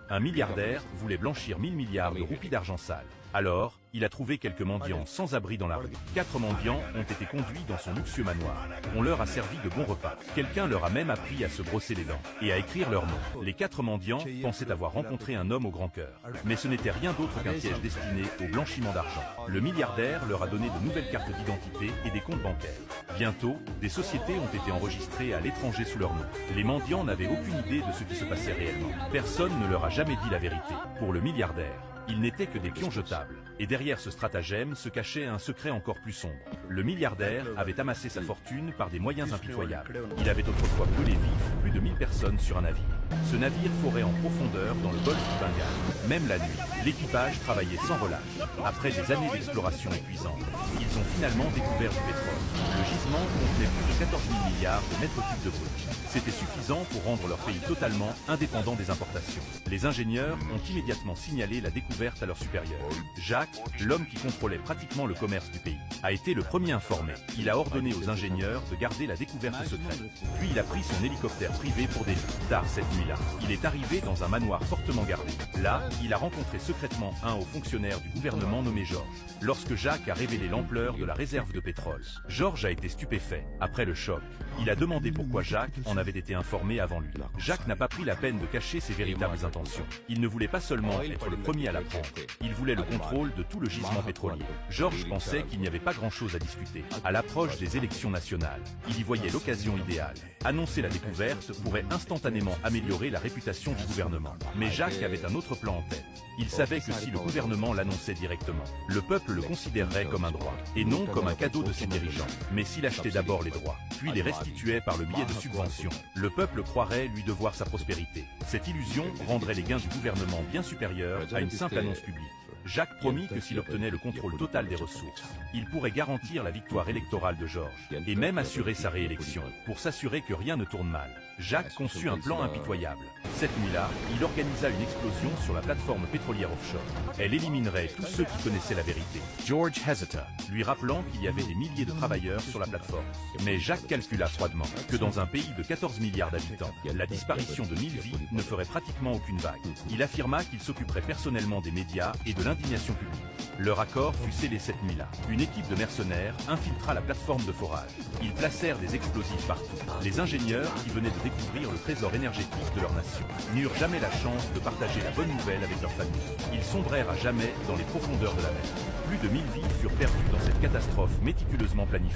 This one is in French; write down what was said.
Un milliardaire voulait blanchir 1000 milliards de roupies d'argent sale. Alors, il a trouvé quelques mendiants sans abri dans la rue. 4 mendiants ont été conduits dans son luxueux manoir. On leur a servi de bons repas. Quelqu'un leur a même appris à se brosser les dents et à écrire leur nom. Les 4 mendiants pensaient avoir rencontré un homme au grand cœur. Mais ce n'était rien d'autre qu'un piège destiné au blanchiment d'argent. Le milliardaire leur a donné de nouvelles cartes d'identité et des comptes bancaires. Bientôt, des sociétés ont été enregistrées à l'étranger sous leur nom. Les mendiants n'avaient aucune idée de ce qui se passait réellement. Personne ne leur a jamais dit la vérité. Pour le milliardaire, ils n'étaient que des pions jetables. Et derrière ce stratagème se cachait un secret encore plus sombre. Le milliardaire avait amassé sa fortune par des moyens impitoyables. Il avait autrefois brûlé vif plus de 1000 personnes sur un navire. Ce navire forait en profondeur dans le golfe du Bengale. Même la nuit, l'équipage travaillait sans relâche. Après des années d'exploration épuisante, ils ont finalement découvert du pétrole. Le gisement contenait plus de 14 000 milliards de mètres cubes de brut. C'était suffisant pour rendre leur pays totalement indépendant des importations. Les ingénieurs ont immédiatement signalé la découverte à leur supérieur. Jacques, l'homme qui contrôlait pratiquement le commerce du pays, a été le premier informé. Il a ordonné aux ingénieurs de garder la découverte secrète. Puis il a pris son hélicoptère privé pour Delhi. Tard cette nuit-là, il est arrivé dans un manoir fortement gardé. Là, il a rencontré secrètement un haut fonctionnaire du gouvernement nommé Georges. Lorsque Jacques a révélé l'ampleur de la réserve de pétrole, Georges a été stupéfait. Après le choc, il a demandé pourquoi Jacques en avait été informé avant lui. Jacques n'a pas pris la peine de cacher ses véritables intentions. Il ne voulait pas seulement être le premier à l'apprendre, il voulait le contrôle de tout le gisement pétrolier. Georges pensait qu'il n'y avait pas grand-chose à discuter. À l'approche des élections nationales, il y voyait l'occasion idéale. Annoncer la découverte pourrait instantanément améliorer la réputation du gouvernement. Mais Jacques avait un autre plan en tête. Il savait que si le gouvernement l'annonçait directement, le peuple le considérerait comme un droit, et non comme un cadeau de ses dirigeants. Mais s'il achetait d'abord les droits, puis les restituait par le biais de subventions, le peuple croirait lui devoir sa prospérité. Cette illusion rendrait les gains du gouvernement bien supérieurs à une simple annonce publique. Jacques promit que s'il obtenait le contrôle total des ressources, il pourrait garantir la victoire électorale de Georges, et même assurer sa réélection. Pour s'assurer que rien ne tourne mal, Jacques conçut un plan impitoyable. Cette nuit-là, il organisa une explosion sur la plateforme pétrolière offshore. Elle éliminerait tous ceux qui connaissaient la vérité. George hésita, lui rappelant qu'il y avait des milliers de travailleurs sur la plateforme. Mais Jacques calcula froidement que dans un pays de 14 milliards d'habitants, la disparition de 1000 vies ne ferait pratiquement aucune vague. Il affirma qu'il s'occuperait personnellement des médias et de l'indignation publique. Leur accord fut scellé cette nuit-là. Une équipe de mercenaires infiltra la plateforme de forage. Ils placèrent des explosifs partout. Les ingénieurs, qui venaient de découvrir le trésor énergétique de leur nation, n'eurent jamais la chance de partager la bonne nouvelle avec leur famille. Ils sombrèrent à jamais dans les profondeurs de la mer. Plus de 1000 vies furent perdues dans cette catastrophe méticuleusement planifiée.